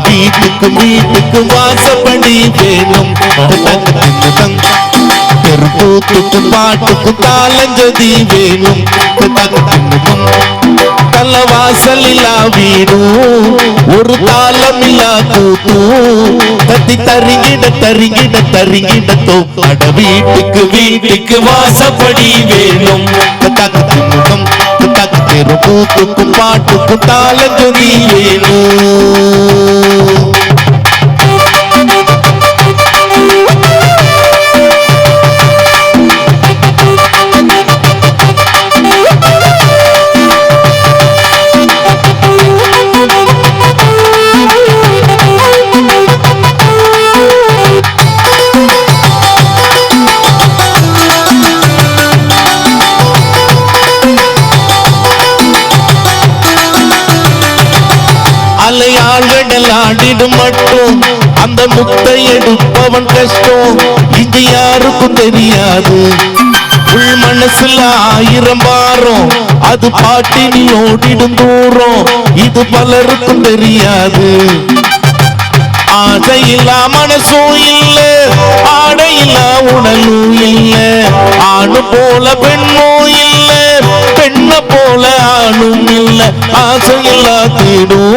வீட்டுக்கு வீட்டுக்கு வாசப்படி வேணும், தெருக்கூத்துக்கு பாட்டுக்கு தாளஞ்சதி வேணும், தலவாசலில்லா வீடும் ஒரு தாளம் இல்லா கூத்தும் தத்தி தரிங்கிட தரிங்கிட தரிங்கிடத்தோ. அட வீட்டுக்கு வீட்டுக்கு வாசப்படி வேணும், தெருக்கூத்துக்கு பாட்டுக்கு தாளஞ்சதி வேணும். அலையாழ்கடலாடிடும் மட்டும் அந்த முத்தை எடுப்பவன் கஷ்டம் இங்கு யாருக்கும் தெரியாது. உள் மனசுல 1000 பாரம் அது பாட்டினி ஓடிடும் தூரம் இது பலருக்கும் தெரியாது. ஆசையில்லா மனசும் இல்ல, ஆடையில்லா உடலும் இல்ல, ஆணு போல பெண்ணும் இல்ல, பெண்ண போல ஆணும் இல்ல, ஆசையில்லா தேடும்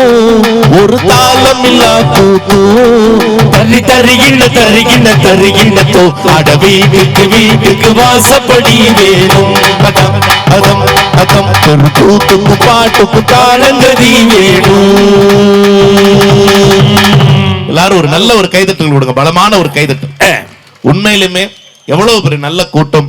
ஒரு தாளம் இல்லா கூத்தும் தரி தருகின்ற தருகின்ற தருகின்ற தோ. அட வீட்டுக்கு வீட்டுக்கு வாசப்படி வேணும், அதம் அதம் அதம் கூத்துக்கு பாட்டுக்கு தாளங்கதி வேணும். எல்லாரும் ஒரு நல்ல ஒரு கைதட்டல் கொடுங்க, பலமான ஒரு கைதட்டல். உண்மையிலுமே எவ்வளவு பெரிய நல்ல கூட்டம்.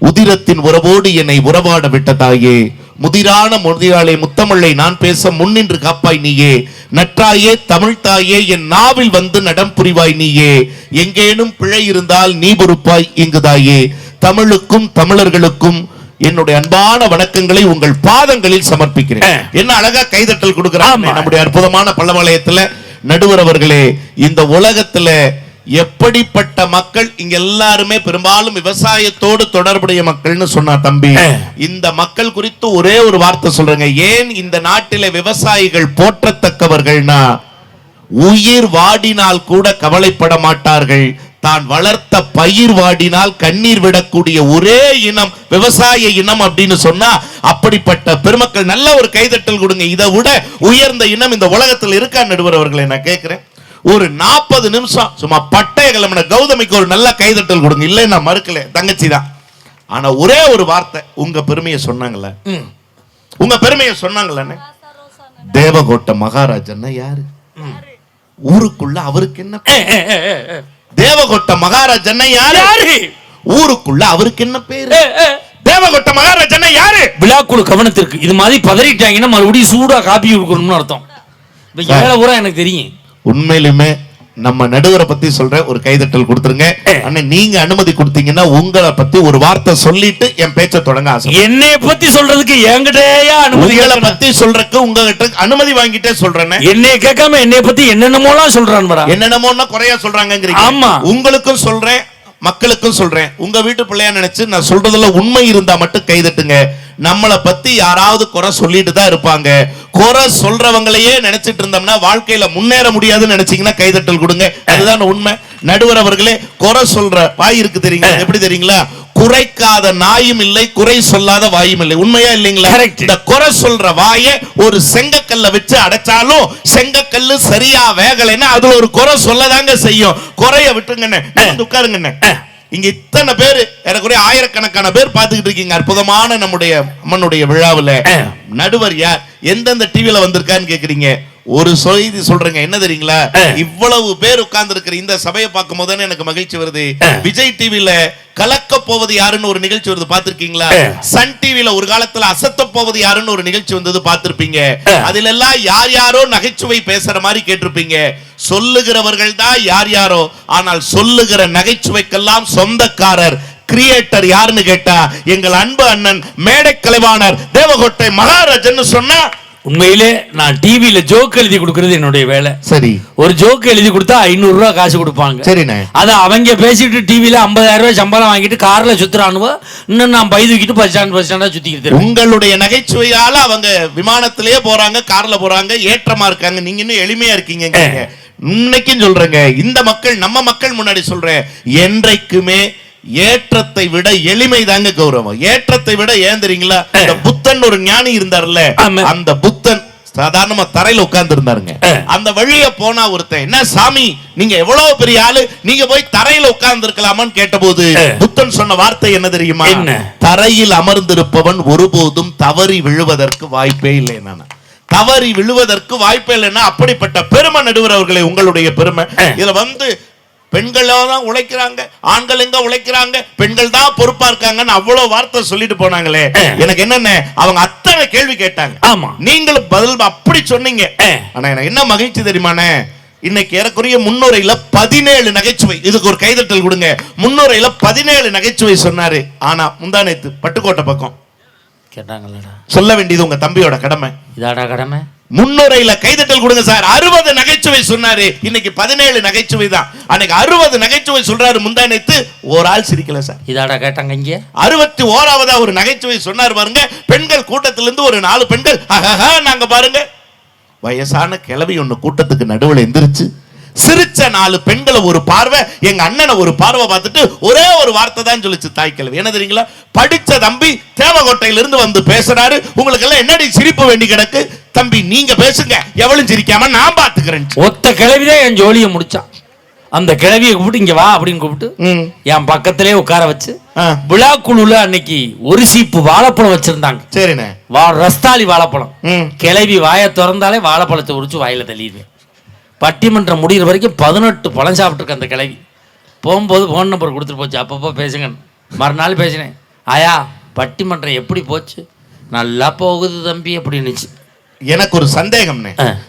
உதிரத்தின் உறவோடு என்னை உறவாட விட்டதாயே, முதிரான முதிராளே முத்தமிழை நான் பேச முன்னின்று காப்பாய் நீயே, நற்றாயே தமிழ் தாயே என் நாவில் வந்து நடம் புரிவாய் நீயே, எங்கேனும் பிழை இருந்தால் நீ பொறுப்பாய் இங்குதாயே, தமிழுக்கும் தமிழர்களுக்கும் என்னுடைய அன்பான வணக்கங்களை உங்கள் பாதங்களில் சமர்ப்பிக்கிறேன். என்ன அழகா கைதட்டல் கொடுக்கிறான் நம்முடைய அற்புதமான பல்லவலயத்துல. நடுவர் அவர்களே, இந்த உலகத்துல எப்படிப்பட்ட மக்கள் இங்க எல்லாருமே பெரும்பாலும் விவசாயத்தோடு தொடர்புடைய மக்கள்னு சொன்னா தம்பி. இந்த மக்கள் குறித்து ஒரே ஒரு வார்த்தை சொல்றேங்க. ஏன் இந்த நாட்டில விவசாயிகள் போற்றத்தக்கவர்கள்னா, உயிர் வாடினால் கூட கவலைப்பட மாட்டார்கள், தான் வளர்த்த பயிர் வாடினால் கண்ணீர் விடக்கூடிய ஒரே இனம் விவசாய இனம் அப்படின்னு சொன்னா அப்படிப்பட்ட பெருமக்கள். நல்ல ஒரு கைதட்டல் கொடுங்க. இதை விட உயர்ந்த இனம் இந்த உலகத்தில் இருக்கா நடுவர் அவர்களை நான் கேட்கிறேன். ஒரு 40 நிமிஷம் சும்மா பட்டைய கிளம்பின கௌதமிக்கு ஒரு நல்ல கைதட்டல் கொடுங்க. இல்லை நான் மறுக்கல, தங்கச்சி தான். ஆனா ஒரே ஒரு வார்த்தை, உங்க பெருமையை சொன்னாங்கல்ல, உங்க பெருமையை சொன்னாங்கல்ல. தேவகோட்டை மகாராஜன்னா யாரு? ஊருக்குள்ள அவருக்கு என்ன? தேவகோட்டை மகாராஜன்னா யாரு? ஊருக்குள்ள அவருக்கு என்ன பேரு? தேவகோட்டை மகாராஜன்னா யாரு? விழாக்குழு கவனத்திற்கு. இது மாதிரி பதறிட்டாங்கன்னா மறுபடியும் சூடா காப்பி கொடுக்கணும்னு அர்த்தம். எனக்கு தெரியும். உண்மையிலுமே நம்ம நடுவரை பத்தி சொல்ற ஒரு கைதட்டல் கொடுத்துருங்க. அண்ணே நீங்க அனுமதி கொடுத்தீங்கன்னா உங்களை பத்தி ஒரு வார்த்தை சொல்லிட்டு என் பேச்ச தொடங்க ஆசை. என்னைய பத்தி சொல்றதுக்கு என்கிட்டயா அனுமதி? பத்தி சொல்றதுக்கு உங்ககிட்ட அனுமதி வாங்கிட்டே சொல்றேன். என்னைய கேட்காம என்னைய பத்தி என்னென்னமோலாம் சொல்றான். என்னென்னமோன்னா குறையா சொல்றாங்க. ஆமா, உங்களுக்கும் சொல்றேன், மக்களுக்கும் சொல்றேன். உங்க வீட்டு பிள்ளையா நினைச்சு நான் சொல்றதுல உண்மை இருந்தா மட்டும் கைதட்டுங்க. நம்மளை பத்தி யாராவது குறை சொல்லிட்டு தான் இருப்பாங்க. குறை சொல்றவங்களையே நினைச்சிட்டு இருந்தோம்னா வாழ்க்கையில முன்னேற முடியாதுன்னு நினைச்சீங்கன்னா கைதட்டல் கொடுங்க. அதுதான் உண்மை. நடுவர் அவர்களே, குறை சொல்ற வாய் இருக்கு தெரியுங்களா? எப்படி தெரியுங்களா? குறைக்காத நாயும் இல்லை, குறை சொல்லாத வாயும் இல்லை. உண்மையா இல்லைங்களா? இந்த குறை சொல்ற வாயை ஒரு செங்கக்கல்ல வச்சு அடைச்சாலும் செங்கக்கல்லு சரியா வேகலைன்னா அது ஒரு குறை சொல்லதாங்க செய்யும். குறைய விட்டுங்கண்ணே, உட்காருங்கண்ணே. இங்க இத்தனை பேரு, எனக்குரிய ஆயிரக்கணக்கான பேர் பார்த்துக்கிட்டு இருக்கீங்க அற்புதமான நம்முடைய அம்மனுடைய விழாவில். நடுவர் யார், எந்தெந்த டிவில வந்திருக்கான்னு கேக்குறீங்க. ஒரு செய்தி சொல்றேங்க, என்ன தெரியுங்களா? இவ்வளவு பேர் உட்கார்ந்து இருக்கிற இந்த சபையை பார்க்கும் போது எனக்கு மகிழ்ச்சி வருது. விஜய் டிவில கலக்க போவது யாருன்னு ஒரு நிகழ்ச்சி வருது, பாத்திருக்கீங்களா? சன் டிவில ஒரு காலத்துல அசத்த போவது யாருன்னு ஒரு நிகழ்ச்சி வந்தது, பாத்திருப்பீங்க. அதுல எல்லாம் யார் யாரோ நகைச்சுவை பேசுற மாதிரி கேட்டிருப்பீங்க. சொல்லுகிறவர்கள் தான் யார் யாரோ, ஆனால் சொல்லுகிற நகைச்சுவைக்கெல்லாம் சொந்தக்காரர் கிரியேட்டர் யாருன்னு கேட்டா எங்கள் அன்பு அண்ணன் மேடை கலைவாணர் தேவகோட்டை மகாராஜன் சொன்னா உண்மையிலே நான் டிவியில ஜோக் எழுதி கொடுக்கறது என்னுடைய வேலை. சரி, ஒரு ஜோக் எழுதி கொடுத்தா 500 ரூபாய் காசு கொடுப்பாங்க. சரிண்ணே, அதை அவங்க பேசிட்டு டிவியில 50,000 ரூபாய் சம்பளம் வாங்கிட்டு கார்ல சுத்துறானுவோ, இன்னும் நான் பை தூக்கிட்டு பஸ் ஸ்டாண்டா சுத்திக்கிட்டு. உங்களுடைய நகைச்சுவையால அவங்க விமானத்திலேயே போறாங்க, கார்ல போறாங்க, ஏற்றமா இருக்காங்க. நீங்க இன்னும் எளிமையா இருக்கீங்க. இன்னைக்கும் சொல்றேங்க, இந்த மக்கள் நம்ம மக்கள் முன்னாடி சொல்றேன், என்றைக்குமே ஏற்றத்தை விட எளிமை தாங்க கௌரவம். ஏற்றத்தை விட ஏன் தெரியுங்களா, புத்தன் ஒரு ஞானி இருந்தார்ல, அந்த புத்தன் சாதாரணமா தரையில உட்கார்ந்து இருந்தாருங்க. அந்த வழிய போனா ஒருத்தன், என்ன சாமி நீங்க எவ்வளவு பெரிய ஆளு, நீங்க போய் தரையில உட்கார்ந்து இருக்கலாமான்னு கேட்டபோது புத்தன் சொன்ன வார்த்தை என்ன தெரியுமா, தரையில் அமர்ந்திருப்பவன் ஒருபோதும் தவறி விழுவதற்கு வாய்ப்பே இல்லை. என்னன்னா தவறி விழுவதற்கு வாய்ப்பே இல்லைன்னா அப்படிப்பட்ட பெருமை நடுவர் அவர்களே, உங்களுடைய பெருமை. இதுல பெண்கள் தான் உழைக்கிறாங்க, ஆண்கள் எங்க உழைக்கிறாங்க, பெண்கள் தான் பொறுப்பா இருக்காங்கன்னு அவ்வளவு வார்த்தை சொல்லிட்டு போனாங்களே. எனக்கு என்னென்ன அவங்க அத்தனை கேள்வி கேட்டாங்க. ஆமா, நீங்களும் பதில் அப்படி சொன்னீங்க. ஆனா எனக்கு என்ன மகிழ்ச்சி தெரியுமானே, இன்னைக்கு ஏறக்குறைய முன்னுரையில 17 நகைச்சுவை. இதுக்கு ஒரு கைதட்டல் கொடுங்க. முன்னுரையில 17 நகைச்சுவை சொன்னாரு. ஆனா முந்தானேத்து பட்டுக்கோட்டை பக்கம் கேட்டாங்களா, சொல்ல வேண்டியது உங்க தம்பியோட கடமை. இதாடா கடமை. முன்னுரையில கைதட்டல் கொடுங்க சார். 60 நகைச்சுவை சொன்னாரு, இன்னைக்கு 17 நகைச்சுவை தான். அன்னைக்கு 60 நகைச்சுவை சொல்றாரு, முந்தானேத்து ஒரு ஆள் சிரிக்கல சார். இதாடா கேட்டாங்க. இங்க 61வது ஒரு நகைச்சுவை சொன்னார் பாருங்க. பெண்கள் கூட்டத்திலிருந்து ஒரு 4 பெண்கள் நாங்க பாருங்க, வயசான கிழவி ஒண்ணு கூட்டத்துக்கு நடுவில் எந்திரிச்சு சிரிச்ச 4 பெண்களை ஒரு பார்வை, எங்க அண்ணனை ஒரு பார்வை பார்த்துட்டு ஒரே ஒரு வார்த்தை தான் சொல்லிச்சு தாய் கிழவி. என்ன தெரியுங்களா, படிச்ச தம்பி தேவகோட்டையிலிருந்து வந்து பேசுறாரு, உங்களுக்கு எல்லாம் என்னடி சிரிப்பு வேண்டி கிடக்கு, தம்பி நீங்க பேசுங்க, எவ்வளவு சிரிக்காம நான் பாத்துக்கிறேன். ஒத்த கிழவிதான் என் ஜோலியை முடிச்சான். அந்த கிழவியை கூப்பிட்டு இங்க வா அப்படின்னு கூப்பிட்டு என் பக்கத்திலே உட்கார வச்சு, விழா குழுல அன்னைக்கு ஒரு சீப்பு வாழைப்பழம் வச்சிருந்தாங்க. சரிண்ணே, ரஸ்தாலி வாழைப்பழம். கிழவி வாயை திறந்தாலே வாழைப்பழத்தை உரிச்சு வாயில தள்ளிடுவேன். பட்டிமன்றம் முடிகிற வரைக்கும் 18 பழம் சாப்பிட்டுருக்க அந்த கிழவி. போகும்போது ஃபோன் நம்பர் கொடுத்துட்டு போச்சு, அப்பப்போ பேசுங்க. மறுநாள் பேசினேன், ஆயா பட்டிமன்றம் எப்படி போச்சு, நல்லா போகுது தம்பி அப்படின்னுச்சு. எனக்கு ஒரு சந்தேகம்,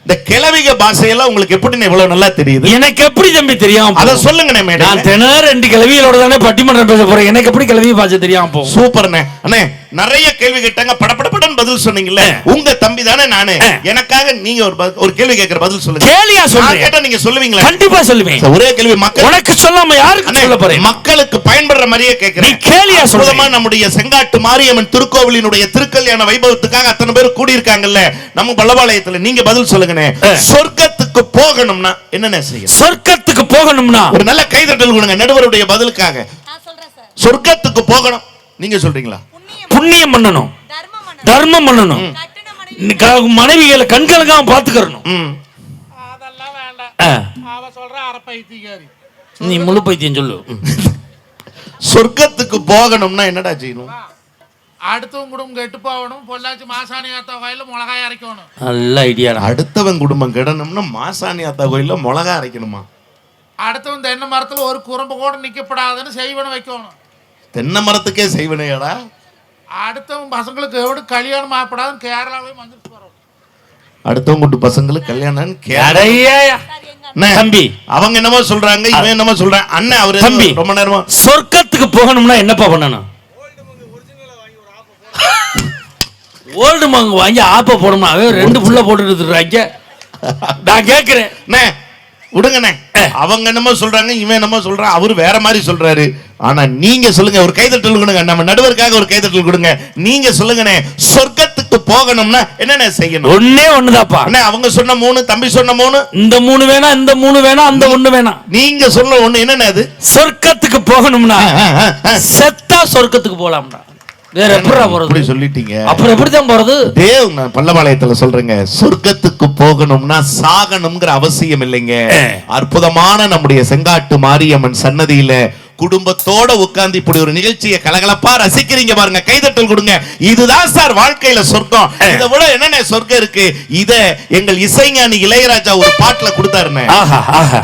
இந்த கிழவிக பாஷையெல்லாம் உங்களுக்கு எப்படி இவ்வளவு நல்லா தெரியுது? எனக்கு எப்படி தம்பி தெரியும், அத சொல்லுங்க. நான் தினம் 2 கிழவிகளோட தானே பட்டிமன்றம் பேச போறேன், எனக்கு எப்படி கிழவி பாஷை தெரியாம போ. சூப்பர்ண்ணே. அண்ணே நிறைய கேள்வி கேட்டாங்க, படபடபடன் பதில் சொன்னீங்கல்ல, உங்க தம்பி தானே நானு. எனக்காக நீங்க ஒரு கேள்வி கேட்கிற பதில் சொல்லுங்க. கேளியா சொல்லுங்க, கேட்டா நீங்க சொல்லுவீங்களா? கண்டிப்பா சொல்லுவேன். ஒரே கேள்வி மக்கள் உனக்கு சொல்லாம யாருக்கு சொல்ல போறேன், மக்களுக்கு பயன்படுற மாதிரியே கேட்கிறேன். கேளியா சொல்லுமா. நம்முடைய செங்காட்டு மாரியம்மன் திருக்கோவிலினுடைய திருக்கல்யாண வைபவத்துக்காக அத்தனை பேர் கூடி இருக்காங்கல்ல நம்ம பல்லபாளையத்துல, நீங்க பதில் சொல்லுங்க. சொர்க்கத்துக்கு போகணும்னா என்னென்ன செய்யணும்? சொர்க்கத்துக்கு போகணும்னா ஒரு நல்ல கைதட்டல் கொடுங்க நடுவருடைய பதிலுக்காக. சொர்க்கத்துக்கு போகணும், நீங்க சொல்றீங்களா? புண்ணியம் பண்ணணும், தர்மம் பண்ணணும், மனைவிகளை கண்கலங்காம பாத்துக்கறணும். அதெல்லாம் வேண்டாம், அவ சொல்ற அரை பைத்தியக்காரி, நீ முழு பைத்தியம் சொல்லு. சொர்க்கத்துக்கு போகணும்னா என்னடா செய்யணும்? அடுத்தவன் குடும்பம் கெட்டு போகணும், பொள்ளாச்சி மாசாணி ஆத்தா கோயில மிளகாய் அரைக்கணும். நல்ல ஐடியா. அடுத்தவன் குடும்பம் கெடணும்னா மாசாணி ஆத்தா கோயில மிளகாய் அரைக்கணுமா? அடுத்தவன் தென்னை மரத்துல ஒரு குறும்பு கூட நிக்கப்படாதுன்னு செய்வனை வைக்கணும். தென்னை மரத்துக்கே செய்வனையாடா? அடுத்தவன் பசங்களுக்கு எவ்வளவு கல்யாணம் ஆகப்படாதுன்னு கேரளாவே வந்துட்டு போறோம். அடுத்தவங்க கூட்டு பசங்களுக்கு கல்யாணம் தம்பி அவங்க என்னமோ சொல்றாங்க, இவன் என்னமோ சொல்றான். அண்ணன் அவரு தம்பி ரொம்ப நேரமா சொர்க்கத்துக்கு போகணும்னா என்னப்பா பண்ணணும்? ஓல்டு மங்கு வாங்கி ஆப்ப போடணும். 2 புள்ள போட்டுட்டு நான் கேட்கிறேன் விடுங்கண்ணே. அவங்க என்னமோ சொல்றாங்க, இவன் என்னமோ சொல்றான், அவரு வேற மாதிரி சொல்றாரு. ஆனா நீங்க சொல்லுங்க, ஒரு கைதட்டல் கொடுங்க, நம்ம நடுவருக்காக ஒரு கைதட்டல் கொடுங்க. நீங்க சொல்லுங்கண்ணே, சொர்க்கத்துக்கு போகணும்னா என்னென்ன செய்யணும்? ஒண்ணே ஒண்ணுதாப்பா. அவங்க சொன்ன 3, தம்பி சொன்ன 3, இந்த 3 வேணா, இந்த 3 வேணா, அந்த 1 வேணா, நீங்க சொல்ல 1 என்னென்ன? அது சொர்க்கத்துக்கு போகணும்னா செத்தா சொர்க்கத்துக்கு போலாம்னா வேற எப்படி சொல்லிட்டீங்க? அப்புறம் எப்படிதான் போறது? தேவ் நான் பல்லபாளையத்துல சொல்றேங்க, சொர்க்கத்துக்கு போகணும்னா சாகணும்ங்கிற அவசியம் இல்லைங்க. அற்புதமான நம்முடைய செங்காட்டு மாரியம்மன் சன்னதியில குடும்பத்தோட உட்கார்ந்து இப்படி ஒரு நிகழ்ச்சியை கலகலப்பா ரசிக்கிறீங்க பாருங்க, கைதட்டல் கொடுங்க. இதுதான் சார் வாழ்க்கையில சொர்க்கம். இதை விட என்னென்ன சொர்க்கம் இருக்கு? இத எங்கள் இசைஞானி இளையராஜா ஒரு பாட்டுல கொடுத்தாருன்னு. ஆஹா ஆஹா.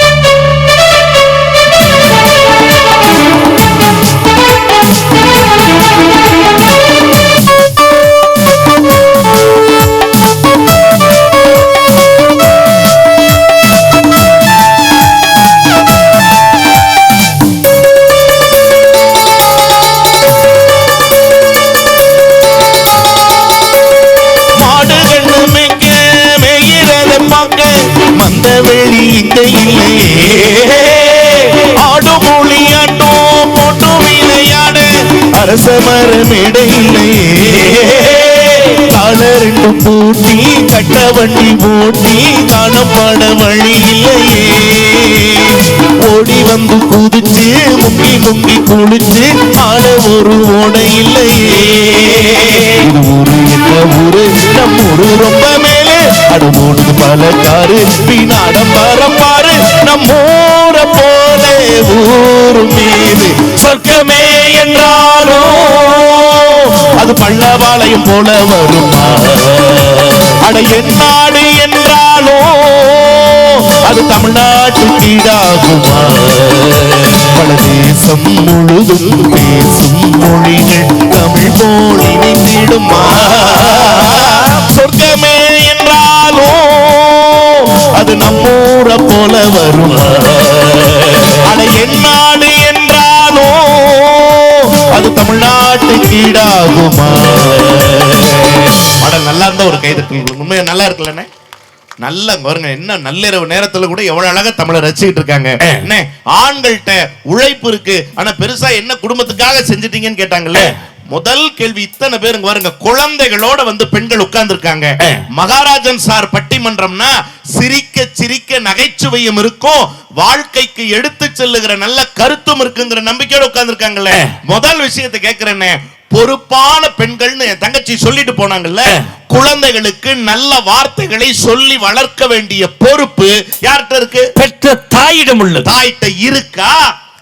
மாடுகளும் அரசமர மேடையிலேயே காலரெண்டும் பூட்டி கட்ட வண்டி ஓட்டி காணப்பாட வழி இல்லையே. ஓடி வந்து குதிச்சு முங்கி முங்கி குளிச்சு ஆட ஒரு ஓடை இல்லையே. இது ஊரு என்ன ஊரு, நம் ஊரு ரொம்ப மேலே, அது ஓடுது பல காரு பின்னாடம் பாரு, நம் ஊர போல ஊரு மீது சொர்க்கமே என்றாலும் அது பள்ளவாளையம் போல வருமா? அட என் நாடு என்றாலும் அது தமிழ்நாட்டு கீழாகுமா? பல தேசம் முழுதும் பேசும் மொழிகள் தமிழ் போல் இணைந்திடுமா? சொர்க்கமே என்றாலும் அது நம்மூர போல வருமா? அட என் நாடு என்றாலும் அது தமிழ்நாட்டு கீழாகுமா? பாடல் நல்லா இருந்தா ஒரு கைதட்டல். உண்மையா நல்லா இருக்குல்லண்ணே? நல்ல பாருங்க, என்ன நள்ளிரவு நேரத்துல கூட எவ்வளவு அழகா தமிழை ரசிச்சுட்டு இருக்காங்க. என்ன ஆண்கள்ட்ட உழைப்பு இருக்கு, ஆனா பெருசா என்ன குடும்பத்துக்காக செஞ்சிட்டீங்கன்னு கேட்டாங்கல்ல. முதல் கேள்வி, இத்தனை பேருங்க பாருங்க குழந்தைகளோட வந்து பெண்கள் உட்கார்ந்து இருக்காங்க. மகாராஜன் சார் பட்டிமன்றம்னா சிரிக்க சிரிக்க நகைச்சுவையும் இருக்கும், வாழ்க்கைக்கு எடுத்து செல்லுகிற நல்ல கருத்தும் இருக்குங்கிற நம்பிக்கையோட உட்கார்ந்து இருக்காங்கல்ல. முதல் விஷயத்தை கேட்கிறேன்னு, பொறுப்பான பெண்கள்னு என் தங்கச்சி சொல்லிட்டு போனாங்கல்ல, குழந்தைகளுக்கு நல்ல வார்த்தைகளை சொல்லி வளர்க்க வேண்டிய பொறுப்பு யார்கிட்ட இருக்கு? பெற்ற தாயிடம் உள்ளது. தாயிட்ட இருக்கா?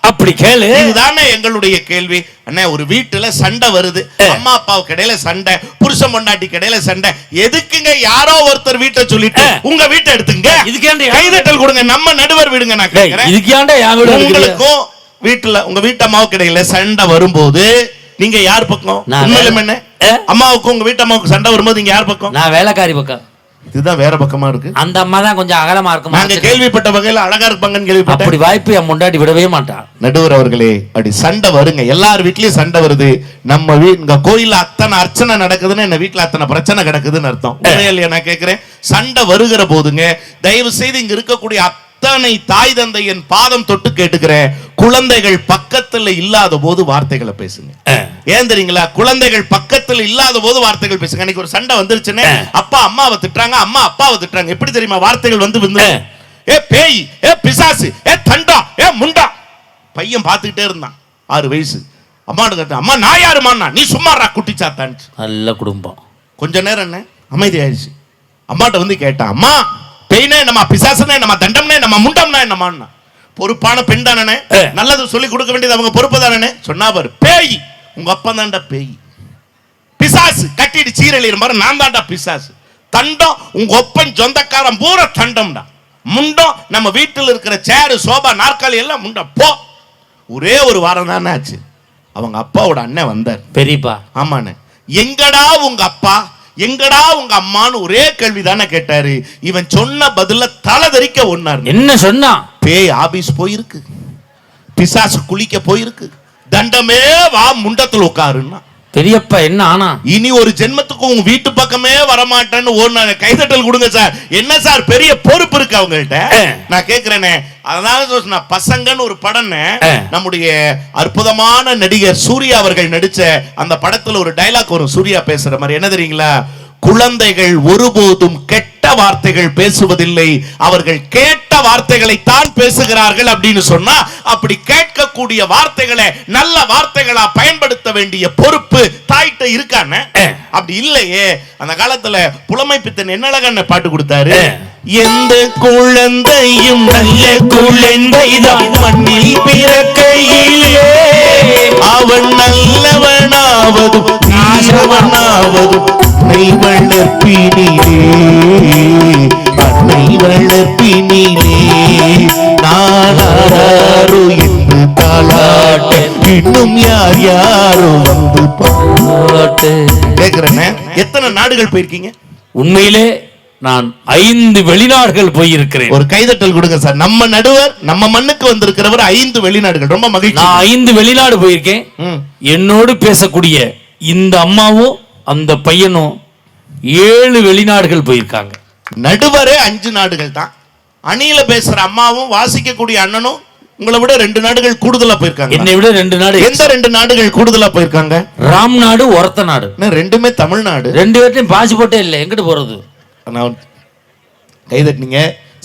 அப்படி கேளு. இதுதானே எங்களுடைய கேள்வி. அண்ணே, ஒரு வீட்டுல சண்டை வருது, அம்மா அப்பாவுக்கு இடையில சண்டை, புருஷன் பொண்டாட்டிக்கு இடையில சண்டை, எதுக்குங்க யாரோ ஒருத்தர் வீட்டை சொல்லிட்டு உங்க வீட்டை எடுத்துங்க, இதுக்கேண்ட கைதட்டல் கொடுங்க, நம்ம நடுவர் விடுங்க. நான் கேக்குறேன், இதுக்கேண்ட உங்களுக்கும் வீட்டுல உங்க வீட்டு அம்மாவுக்கு இடையில சண்டை வரும்போது நீங்க யார் பக்கம்? என்ன அம்மாவுக்கும் உங்க வீட்டு அம்மாவுக்கு சண்டை வரும்போது நீங்க யார் பக்கம்? நான் வேலைக்காரி பக்கம். இதுதான் வேற பக்கமா இருக்கு. அந்த அம்மா தான் கொஞ்சம் அகலமா இருக்கும். நாங்க கேள்விப்பட்ட வகையில அழகா இருப்பாங்கன்னு கேள்விப்பட்டேன். அப்படி வாய்ப்பு என் முன்னாடி விடவே மாட்டான். நடுவர் அவர்களே, அப்படி சண்டை வருங்க, எல்லார் வீட்லயும் சண்டை வருது. நம்ம இங்க கோயில்ல அத்தனை அர்ச்சனை நடக்குதுன்னு என்ன வீட்டுல அத்தனை பிரச்சனை கிடக்குதுன்னு அர்த்தம். இல்லையா? நான் கேட்கிறேன், சண்டை வருகிற போதுங்க தயவு செய்து இங்க இருக்கக்கூடிய அத்தனை தாய் தந்தை என் பாதம் தொட்டு கேட்டுக்கிறேன், குழந்தைகள் பக்கத்துல இல்லாத போது வார்த்தைகளை பேசுங்க. ஏன் தெரியுங்களா? குழந்தைகள் பக்கத்துல இல்லாத போது வார்த்தைகள் பேசுங்க. அன்னைக்கு ஒரு சண்டை வந்துருச்சுன்னு அப்பா அம்மாவை திட்டுறாங்க, அம்மா அப்பாவை திட்டுறாங்க. எப்படி தெரியுமா வார்த்தைகள் வந்து? ஏ பேய், ஏ பிசாசு, ஏ தண்டா, ஏ முண்டா. பையன் பார்த்துக்கிட்டே இருந்தான், 6 வயசு. அம்மாட்டு கேட்ட, அம்மா நான் யாருமான்னா? நீ சும்மாறா குட்டி சாத்தான். நல்ல குடும்பம். கொஞ்ச நேரம் என்ன அமைதி ஆயிடுச்சு. அம்மாட்ட வந்து கேட்டான், அம்மா பேய்னே நம்ம, பிசாசுனே நம்ம, தண்டம்னே நம்ம, முண்டம்னா என்னமான்னா? பொறுப்பான பெண் தானே, நல்லது சொல்லி கொடுக்க வேண்டியது அவங்க பொறுப்பு தானே. சொன்னா பாரு, பேய் உங்க அப்பா தான்டா பேய், பிசாசு கட்டிட்டு சீரழிற மாதிரி நான் தான்டா பிசாசு, தண்டம் உங்க ஒப்பன் சொந்தக்காரன் பூரா தண்டம்டா, முண்டம் நம்ம வீட்டில் இருக்கிற சேரு சோபா நாற்காலி எல்லாம் முண்டம். போ. ஒரே ஒரு வாரம் தானே ஆச்சு, அவங்க அப்பாவோட அண்ணன் வந்தார். பெரியப்பா. ஆமாண்ணே. எங்கடா உங்க அப்பா, எங்கடா உங்க அம்மான்னு ஒரே கேள்வி தானே கேட்டாரு. இவன் சொன்ன பதில தலை தெறிக்க ஒன்னார். என்ன சொன்னா? பேய் ஆபீஸ் போயிருக்கு, பிசாசு குளிக்க போயிருக்கு, தண்டமே வா முண்டத்தில் உட்காருன்னா. பெரியப்பா என்ன ஆனா? இனி ஒரு ஜென்மத்துக்கு உங்க வீட்டு பக்கமே வரமாட்டேன்னு ஒரு கைதட்டல் கொடுங்க சார். என்ன சார் பெரிய பொறுப்பு இருக்கு அவங்கள்ட்ட. நான் கேக்குறேனே, அதனால பசங்கன்னு ஒரு படம், நம்முடைய அற்புதமான நடிகர் சூர்யா அவர்கள் நடிச்ச அந்த படத்துல ஒரு டைலாக் வரும், சூர்யா பேசுற மாதிரி. என்ன தெரியுங்களா? குழந்தைகள் ஒருபோதும் கெட்ட வார்த்தைகள் பேசுவதில்லை, அவர்கள் கேட்ட வார்த்தைகளை தான் பேசுகிறார்கள் அப்படின்னு சொன்னா, அப்படி கேட்கக்கூடிய வார்த்தைகளை நல்ல வார்த்தைகளா பயன்படுத்த வேண்டிய பொறுப்பு தாயிட்ட இருக்கானே. அப்படி இல்லையே. அந்த காலத்துல புலமை பித்தன் என்ன அழகான பாட்டு கொடுத்தாரு, எந்த குழந்தையும் நல்ல குழந்தைதான் மண்ணில் பிறக்கையிலே அவன் நல்லவனாவதும் நாசவனாவதும் அன்னை வளர்ப்பினிலே, அன்னை வளர்ப்பினிலே நானாரோ என்று தாலாட்ட இன்னும் யார் யாரோ வந்து பாட்டு. கேக்குறேன், எத்தனை நாடுகள் போயிருக்கீங்க? உண்மையிலே நான் 5 வெளிநாடுகள் போயிருக்கிறேன். ஒரு கைதட்டல் கொடுங்க சார். நம்ம நடுவர் நம்ம மண்ணுக்கு வந்திருக்கிறவர் 5 வெளிநாடுகள். ரொம்ப மகிழ்ச்சி. நான் 5 வெளிநாடு போயிருக்கேன். என்னோடு பேசக்கூடிய இந்த அம்மாவும் அந்த பையனும் 7 வெளிநாடுகள் போயிருக்காங்க. நடுவரே 5 நாடுகள் தான். அணியில பேசுற அம்மாவும் வாசிக்கக்கூடிய அண்ணனும் உங்களை விட 2 நாடுகள் கூடுதலா போயிருக்காங்க. என்னை விட 2 நாடு. எந்த 2 நாடுகள் கூடுதலா போயிருக்காங்க? ராம் நாடு, ஒரத்த நாடு. ரெண்டுமே தமிழ்நாடு. 2 பேர்ட்டையும் பாஸ்போர்ட்டே இல்லை, எங்கிட்டு போறது? கைதட்டினீங்க.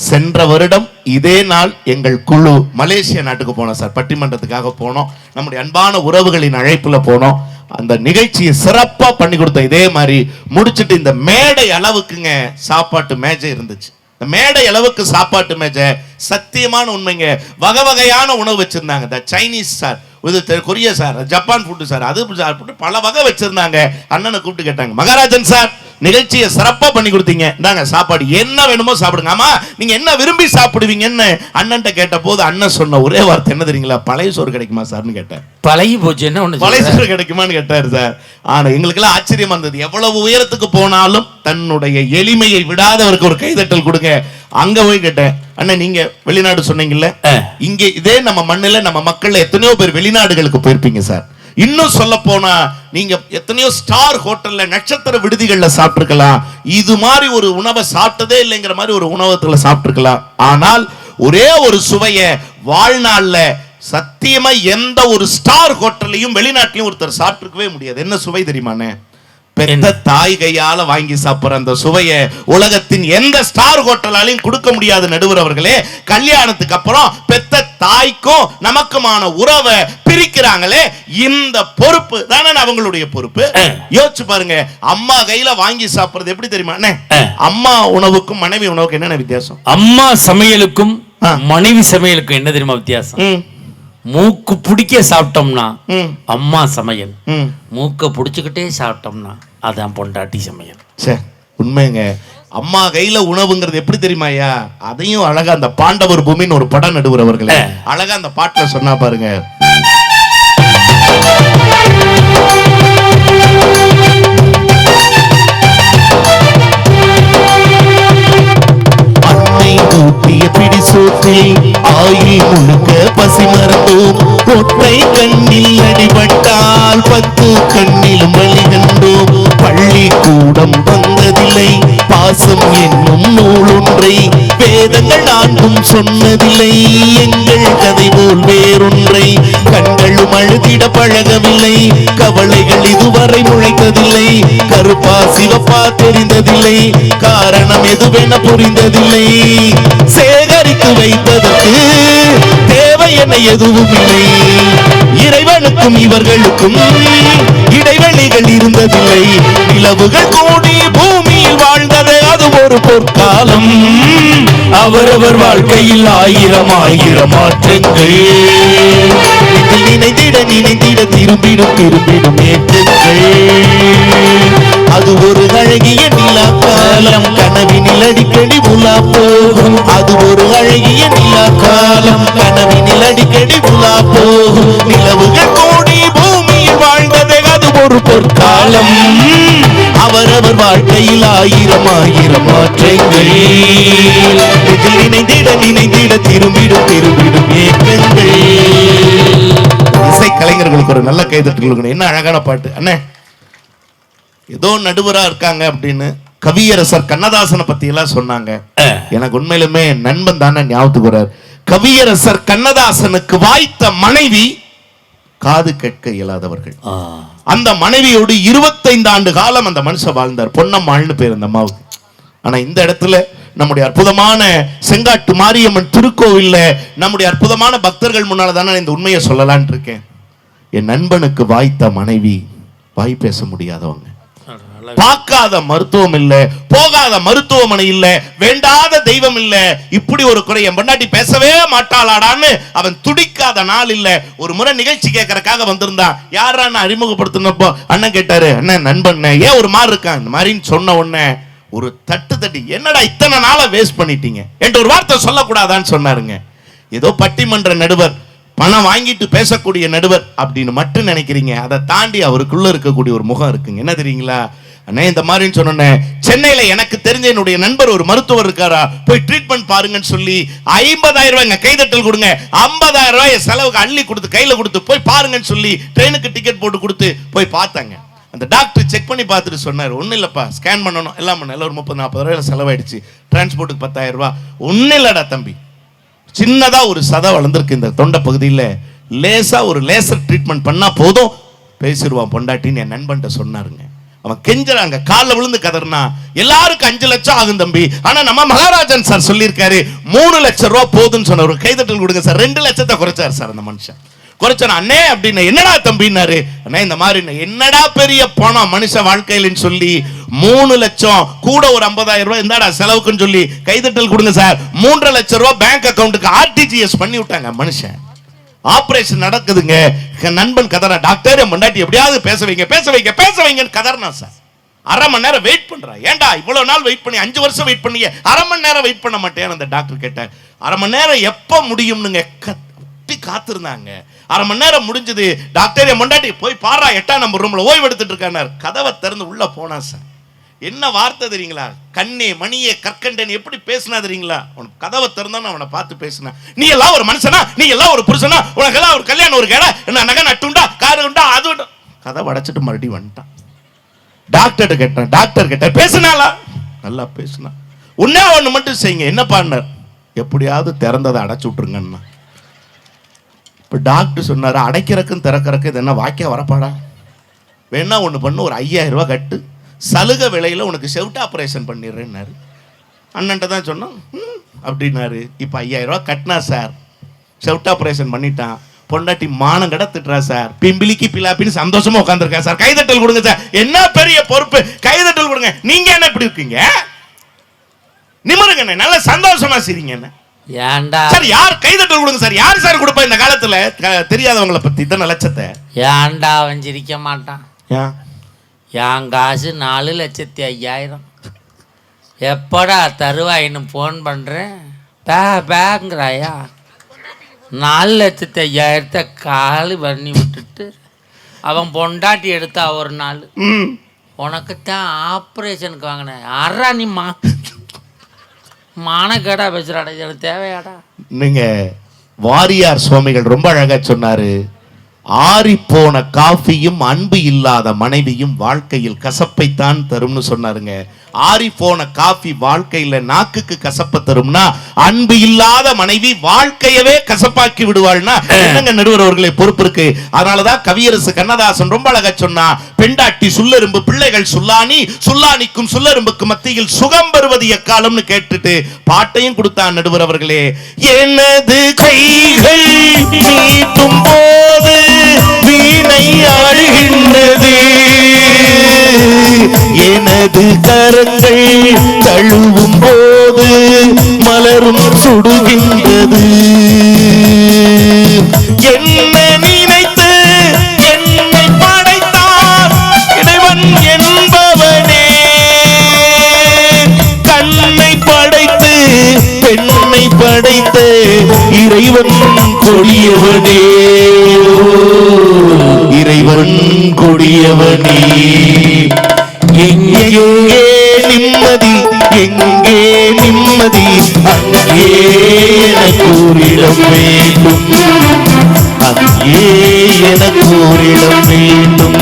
சென்ற வருடம் இதே நாள் எங்கள் குழு மலேசியா நாட்டுக்கு போனோம் சார். பட்டிமன்றத்துக்காக போனோம். நம்முடைய அன்பான உறவுகளின் அழைப்புல போனோம். அந்த நிகழ்ச்சியை சிறப்பா பண்ணி கொடுத்த இதே மாதிரி முடிச்சுட்டு இந்த மேடை அளவுக்குங்க சாப்பாட்டு மேஜை இருந்துச்சு. இந்த மேடை அளவுக்கு சாப்பாட்டு மேஜை சத்தியமான உண்மைங்க. வகை வகையான உணவு வச்சிருந்தாங்க. இந்த சைனீஸ் சார், இது Korea sir, Japan food sir, அது பல வகை வச்சிருந்தாங்க. அண்ணனை கூப்பிட்டு கேட்டாங்க, மகாராஜன் சார் நிகழ்ச்சியை சிறப்பா பண்ணி கொடுத்தீங்க, இந்தாங்க சாப்பாடு, என்ன வேணுமோ சாப்பிடுங்க. ஆமா நீங்க என்ன விரும்பி சாப்பிடுவீங்கன்னு அண்ணன்ட்ட கேட்ட போது அண்ணன் சொன்ன ஒரே வார்த்தை என்ன தெரியுங்களா? பழைய சோறு கிடைக்குமா சார்னு கேட்டேன். பழகி போச்சு, என்ன ஒண்ணு பழைய சோறு கிடைக்குமான்னு கேட்டாரு சார். ஆனா எங்களுக்கு எல்லாம் ஆச்சரியமா இருந்தது. எவ்வளவு உயரத்துக்கு போனாலும் தன்னுடைய எளிமையை விடாதவருக்கு ஒரு கைதட்டல் கொடுங்க. அங்க போய் கேட்டேன், அண்ணன் நீங்க வெளிநாடு சொன்னீங்கல்ல, இங்க இதே நம்ம மண்ணில நம்ம மக்கள் எத்தனையோ பேர் வெளிநாடுகளுக்கு போயிருப்பீங்க சார். இன்னும் சொல்ல போனா நீங்க எத்தனையோ ஸ்டார் ஹோட்டல்ல, நட்சத்திர விடுதிகள்ல சாப்பிட்டுருக்கலாம். இது மாதிரி ஒரு உணவை சாப்பிட்டதே இல்லைங்கிற மாதிரி ஒரு உணவகத்துல சாப்பிட்டுருக்கலாம். ஆனால் ஒரே ஒரு சுவைய வாழ்நாள்ல சத்தியமா எந்த ஒரு ஸ்டார் ஹோட்டல்லையும் வெளிநாட்டிலையும் ஒருத்தர் சாப்பிட்டுருக்கவே முடியாது. என்ன சுவை தெரியுமாண்ணே? பெத்த தாய் கையால வாங்கி சாப்பிடுற அந்த சுவைய உலகத்தின் எந்த ஸ்டார் ஹோட்டலாலையும் கொடுக்க முடியாது. நடுவர் அவர்களே, கல்யாணத்துக்கு அப்புறம் பெத்த தாய்க்கும் நமக்குமான உறவை பிரிக்கிறாங்களே, இந்த பொறுப்பு தானே அவங்களுடைய பொறுப்பு. யோசிச்சு பாருங்க, அம்மா கையில வாங்கி சாப்பிடுறது எப்படி தெரியுமா? அம்மா உணவுக்கும் மனைவி உணவுக்கும் என்னென்ன வித்தியாசம்? அம்மா சமையலுக்கும் மனைவி சமையலுக்கும் என்ன தெரியுமா வித்தியாசம்? மூக்கு பிடிக்க சாப்பிட்டோம்னா அம்மா சமையல், மூக்க பிடிச்சுக்கிட்டே சாப்பிட்டோம்னா அதான் பொண்டாட்டி சமையல். சரி, உண்மைங்க. அம்மா கையில உணவுங்கிறது எப்படி தெரியுமாயா? அதையும் அழகா அந்த பாண்டவர் பூமின்னு ஒரு படம் நடுவர் அவர்களே அழகா அந்த பாட்டுல சொன்னா பாருங்க. கூட்டிய பிடி சோற்றில் ஆயில் முழுக்க பசி மறந்தோம். ஒற்றை கண்ணில் அடிபட்டால் 10 கண்ணிலும் வழி கண்டோம். பள்ளிக்கூடம் வந்ததில்லை, பாசம் என்னும் நூலொன்றை வேதங்கள் 4ம் சொன்னதில்லை. எங்கள் கதை போல் வேறொன்றை கண்களும் அழுதிட பழகவில்லை. கவலைகள் இதுவரை முளைத்ததில்லை. கருப்பா சிவப்பா தெரிந்ததில்லை. காரணம் எதுவென புரிந்ததில்லை. சேகரித்து வைத்ததற்கு தேவை என எதுவும் இல்லை. இறைவனுக்கும் இவர்களுக்கும் இடைவெளிகள் இருந்ததில்லை. நிலவுகள் கூடி பூமியில் வாழ்ந்தது அது ஒரு பொற்காலம். அவரவர் வாழ்க்கையில் 1000 மாற்றங்கள். நினைந்திட நினைந்திட திரும்பிடும் திரும்பிடும் ஏற்றங்கள். அது ஒரு அழகிய நிலா காலம், கனவினில் அடிக்கடி உலா போகும். அது ஒரு அழகிய நிலா காலம், கனவினில் அடிக்கடி உலா போகும். நிலவுகள் கூடி பூமியில் வாழ்ந்தது அது ஒரு பொற்காலம். அவரவர் வாழ்க்கையில் 1000 மாற்றங்கள். நினைந்திட நினைந்திட திரும்பிடும் திரும்பிடும் ஏற்றங்கள். இசை கலைஞர்களுக்கு ஒரு நல்ல கைதட்டல். என்ன அழகான பாட்டு அண்ணே. ஏதோ நடுவரா இருக்காங்க அப்படின்னு கவியரசர் கண்ணதாசனை பத்தி எல்லாம் சொன்னாங்க. எனக்கு உண்மையிலுமே நண்பன் தானே ஞாபகத்துக்கு வர்றார். கவியரசர் கண்ணதாசனுக்கு வாய்த்த மனைவி காது கேட்க இயலாதவர்கள். அந்த மனைவியோடு 25 ஆண்டு காலம் அந்த மனுஷன் வாழ்ந்தார். பொன்னம்மாள்னு பேர் அந்த அம்மாவுக்கு. ஆனா இந்த இடத்துல நம்முடைய அற்புதமான செங்காட்டு மாரியம்மன் திருக்கோவில்ல நம்முடைய அற்புதமான பக்தர்கள் முன்னால தானே இந்த உண்மையை சொல்லலான் இருக்கேன். என் நண்பனுக்கு வாய்த்த மனைவி வாய் பேச முடியாதவங்க. பார்க்காத மருத்துவம் இல்ல, போகாத மருத்துவமனை இல்ல, வேண்டாத தெய்வம் இல்ல. இப்படி ஒரு குறை என் பொண்டாட்டி பேசவே மாட்டாளாடான்னு அவன் துடிக்காத நாள் இல்ல. ஒரு முறை நிகழ்ச்சி கேட்கறக்காக வந்திருந்தான். யாரான்னு அறிமுகப்படுத்தினப்போ அண்ணன் கேட்டாரு, அண்ணன் நண்பன் ஏன் ஒரு மாதிரி இருக்கான் இந்த மாதிரின்னு சொன்ன உடனே ஒரு தட்டி என்னடா இத்தனை நாளா வேஸ்ட் பண்ணிட்டீங்க என்று ஒரு வார்த்தை சொல்லக்கூடாதான்னு சொன்னாருங்க. ஏதோ பட்டிமன்ற நடுவர், பணம் வாங்கிட்டு பேசக்கூடிய நடுவர் அப்படின்னு மட்டும் நினைக்கிறீங்க. அதை தாண்டி அவருக்குள்ள இருக்கக்கூடிய ஒரு முகம் இருக்குங்க. என்ன தெரியுங்களா அண்ணே, இந்த மாதிரின்னு சொன்னேன். சென்னையில எனக்கு தெரிஞ்ச என்னுடைய நண்பர் ஒரு மருத்துவர் இருக்காரா, போய் ட்ரீட்மெண்ட் பாருங்கன்னு சொல்லி 50,000 ரூபாய்ங்க கைதட்டல் கொடுங்க, 50,000 ரூபாய் செலவுக்கு அள்ளி கொடுத்து கையில கொடுத்து போய் பாருங்கன்னு சொல்லி ட்ரெயினுக்கு டிக்கெட் போட்டு கொடுத்து போய் பார்த்தாங்க. அந்த டாக்டர் செக் பண்ணி பார்த்துட்டு சொன்னார், ஒன்றும் இல்லைப்பா, ஸ்கேன் பண்ணணும் எல்லாம் பண்ண, எல்லாம் ஒரு 30-40 ரூபாய் செலவாயிடுச்சு, டிரான்ஸ்போர்ட்டுக்கு 10,000 ரூபாய். ஒன்றும் இல்லடா தம்பி, சின்னதா ஒரு சதை வளர்ந்துருக்கு இந்த தொண்டை பகுதியில், லேசா ஒரு லேசர் ட்ரீட்மெண்ட் பண்ணா போதும் பேசிடுவான் பொண்டாட்டின்னு என் நண்பன்ட்ட சொன்னாருங்க. அவன் கெஞ்சறாங்க, காலில் விழுந்து கதறினா. எல்லாருக்கும் 5 லட்சம் ஆகும் தம்பி, ஆனா நம்ம மகாராஜன் சார் சொல்லியிருக்காரு 3 லட்சம் ரூபா போதுன்னு சொன்னார். ஒரு கைதட்டல் கொடுங்க சார். 2 லட்சத்தை குறைச்சார் சார் அந்த மனுஷன். குறைச்சா அண்ணே அப்படின்னு, என்னடா தம்பின்னாரு. அண்ணே இந்த மாதிரி என்னடா பெரிய பணம் மனுஷ வாழ்க்கையிலன்னு சொல்லி 3 லட்சம் கூட ஒரு 50,000 ரூபாய் இந்தாடா செலவுக்குன்னு சொல்லி கைதட்டல் கொடுங்க சார். 3.5 லட்சம் ரூபாய் பேங்க் அக்கௌண்ட்டுக்கு RTGS பண்ணி விட்டாங்க மனுஷன். ஆபரேஷன் நடக்குதுங்க. நண்பன் கதறா, டாக்டர் என் பொண்டாட்டி எப்படியாவது பேச வைங்க பேச வைங்க பேச வைங்கன்னு கதறனா சார். 1/2 மணி நேரம் வெயிட் பண்றேன். ஏன்டா இவ்வளவு நாள் வெயிட் பண்ணி 5 வருஷம் வெயிட் பண்ணி 1/2 மணி நேரம் வெயிட் பண்ண மாட்டேன் அந்த டாக்டர் கேட்டார். 1/2 மணி நேரம் எப்ப முடியும்னுங்க காத்திருந்தாங்க. 1/2 மணி நேரம் முடிஞ்சது. டாக்டர் என் பொண்டாட்டி போய் பாரா 8ஆம் நம்பர் ரூம்ல ஓய்வு எடுத்துட்டு இருக்கானார். கதவை திறந்து உள்ள போனா சார். என்ன வார்த்தை தெரியுங்களா? கண்ணே மணியே கற்கண்டன் எப்படி பேசினா தெரியுங்களா? உனக்கு கதவை திறந்தான்னு அவனை பார்த்து பேசினா, நீ எல்லாம் ஒரு மனுஷனா, நீ எல்லாம் ஒரு புருஷனா, உனக்கெல்லாம் ஒரு கல்யாணம் ஒரு கேடா, என்ன நகை நட்டுண்டா, காரு உண்டா, அது உண்டா. கதவை அடைச்சிட்டு மறுபடியும் வந்துட்டான். டாக்டர் கேட்டேன், டாக்டர் கேட்டேன் பேசினாலா? நல்லா பேசினா. ஒன்னே ஒண்ணு மட்டும் செய்யுங்க. என்ன பண்ணார்? எப்படியாவது திறந்ததை அடைச்சு விட்டுருங்கன்னா. இப்ப டாக்டர் சொன்னாரு, அடைக்கிறக்கும் திறக்கிறக்கும் இது என்ன வாக்கியா வரப்பாடா? வேணா ஒண்ணு பண்ணு, ஒரு 5000 ரூபாய் கட்டு, சலுகை விலையில உனக்கு செவுட்டு ஆபரேஷன் பண்ணிடுறேன்னாரு. அண்ணன்ட்ட தான் சொன்னோம் அப்படின்னாரு. இப்போ 5000 ரூபாய் கட்டினா சார், செவுட்டு ஆபரேஷன் பண்ணிட்டான். பொண்டாட்டி மானம் கட திட்டுறா சார். பிம்பிலிக்கு பிலாப்பின்னு சந்தோஷமா உட்காந்துருக்கா சார். கைதட்டல் கொடுங்க சார். என்ன பெரிய பொறுப்பு, கைதட்டல் கொடுங்க. நீங்க என்ன இப்படி இருக்கீங்க? நிமிருங்க, நல்ல சந்தோஷமா சிரிங்க. என்ன ஏன்டா சார், யார் கைதட்டல் கொடுங்க சார்? யார் சார் கொடுப்பா இந்த காலத்துல தெரியாதவங்களை பத்தி இத்தனை லட்சத்தை? ஏன்டா அவன் சிரிக்க மாட்டான்? ஏன்? என் காசு 4,05,000. எப்படா தருவாயின்னு ஃபோன் பண்ணுறேன், பேங்கிறாயா? 4,05,000 காலி பண்ணி விட்டுட்டு அவன் பொண்டாட்டி எடுத்தா ஒரு நாள். உனக்குத்தான் ஆப்ரேஷனுக்கு வாங்கினேன். அறா நீ மானக்கேடா பேசுறாடா, எனக்கு தேவையாடா? நீங்க வாரியார் சுவாமிகள் ரொம்ப அழகா சொன்னாரு, ஆறிப்போன காஃபியும் அன்பு இல்லாத மனைவியும் வாழ்க்கையில் கசப்பைத்தான் தரும்னு சொன்னாருங்க. ஆறிப்போன காஃபி வாழ்க்கையில நாக்குக்கு கசப்ப தரும்னா, அன்பு இல்லாத மனைவி வாழ்க்கையவே கசப்பாக்கி விடுவாள்னா என்னங்க நடுவர் அவர்களே பொறுப்பு இருக்கு. அதனாலதான் கவியரசு கண்ணதாசன் ரொம்ப அழகா சொன்னா, பெண்டாட்டி சுல்லெரும்பு பிள்ளைகள் சுல்லானி, சுல்லானிக்கும் சுல்லெரும்புக்கு மத்தியில் சுகம் பெறுவது எக்காலம்னு கேட்டுட்டு பாட்டையும் கொடுத்தான் நடுவர் அவர்களே. எனது கைகள் நீட்டும் போது வீணை ஆடுகின்றது, எனது கரங்கள் தழுவும் போது மலரும் சுடுகின்றது. என்ன நினைத்து என்னை படைத்தார் இறைவன் என்பவனே, கண்ணை படைத்து பெண்ணை படைத்து இறைவன் கொடியவனே, இறைவன் கொடியவனே. எங்கே நிம்மதி, எங்கே நிம்மதி, அங்கே எனக்கு ஓரிடம் வேண்டும், அங்கே எனக்கு ஓரிடம் வேண்டும்.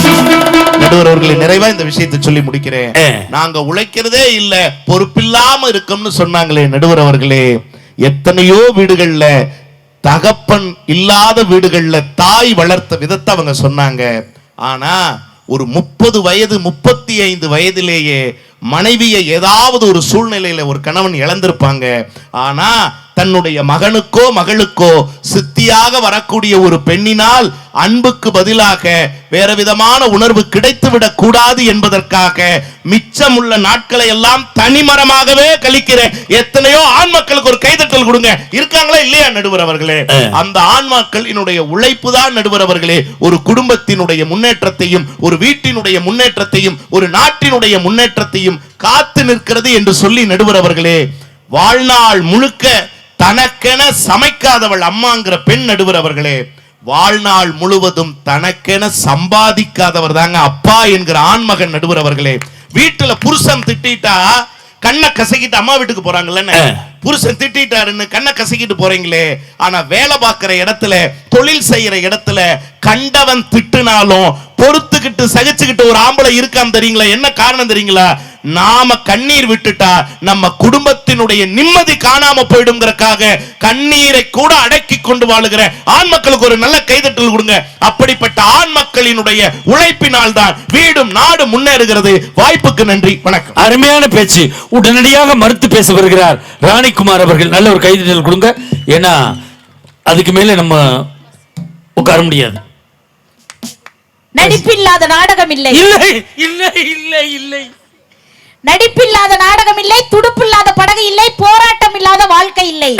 நடுவர் அவர்களை நிறைவா இந்த விஷயத்தை சொல்லி முடிக்கிறேன். நாங்க உழைக்கிறதே இல்ல, பொறுப்பில்லாம இருக்கோம்னு சொன்னாங்களே நடுவர் அவர்களே. எத்தனையோ வீடுகள்ல தகப்பன் இல்லாத வீடுகள்ல தாய் வளர்த்த விதத்தை அவங்க சொன்னாங்க. ஆனா ஒரு 30 வயது 35 வயதிலேயே மனைவியை ஏதாவது ஒரு சூழ்நிலையில ஒரு கணவன் இழந்திருப்பாங்க. ஆனா தன்னுடைய மகனுக்கோ மகளுக்கோ சித்தியாக வரக்கூடிய ஒரு பெண்ணினால் அன்புக்கு பதிலாக வேற விதமான உணர்வு கிடைத்துவிடக் கூடாது என்பதற்காக மிச்சமுள்ள நாட்களை எல்லாம் தனிமரமாகவே கழிக்கிறேன். எத்தனையோ ஆண் மக்களுக்கு ஒரு கைதட்டல் கொடுங்க. இருக்காங்களா இல்லையா நடுவர் அவர்களே? அந்த ஆண் மக்களினுடைய உழைப்பு தான் நடுவர் அவர்களே ஒரு குடும்பத்தினுடைய முன்னேற்றத்தையும், ஒரு வீட்டினுடைய முன்னேற்றத்தையும், ஒரு நாட்டினுடைய முன்னேற்றத்தையும் காத்து நிற்கிறது என்று சொல்லி நடுவர் அவர்களே, வாழ்நாள் முழுக்க தனக்கென சமைக்காதவள் அம்மாங்கிற பெண் நடுவர் அவர்களே, வாழ்நாள் முழுவதும் தனக்கென சம்பாதிக்காதவர் தாங்க அப்பா என்கிற ஆண்மகன் நடுவர் அவர்களே. வீட்டுல புருஷன் திட்டா கண்ணை கசக்கிட்டு அம்மா வீட்டுக்கு போறாங்கல்ல, புருஷன் திட்டாருன்னு கண்ணை கசக்கிட்டு போறீங்களே, ஆனா வேலை பார்க்கிற இடத்துல, தொழில் செய்யற இடத்துல கண்டவன் திட்டுனாலும் பொறுத்துக்கிட்டு சகிச்சுக்கிட்டு ஒரு ஆம்பளை இருக்கான் தெரியுங்களா? என்ன காரணம் தெரியுங்களா? நாம கண்ணீர் விட்டுட்டா நம்ம குடும்பத்தினுடைய நிம்மதி காணாம போயிடும்ங்கறக்காக கண்ணீரை கூட அடக்கி கொண்டு வாழுகிற ஆண் மக்களுக்கு ஒரு நல்ல கைதட்டல் கொடுங்க. அப்படிப்பட்ட ஆண் மக்களினுடைய உழைப்பினால் தான் வீடும் நாடு முன்னேறுகிறது. வாய்ப்புக்கு நன்றி, வணக்கம். அருமையான பேச்சு. உடனடியாக மறுத்து பேச வருகிறார் ராணிக்குமார் அவர்கள். நல்ல ஒரு கைதட்டல் கொடுங்க. ஏன்னா அதுக்கு மேல நம்ம உட்கார முடியாது. நடிப்பில்லாத நாடகம் இல்லை. இல்லை இல்லை இல்லை இல்லை. நடிப்பில்லாத நாடகம் இல்லை, துடுப்பில்லாத படகு இல்லை, போராட்டம் இல்லாத வாழ்க்கை இல்லை.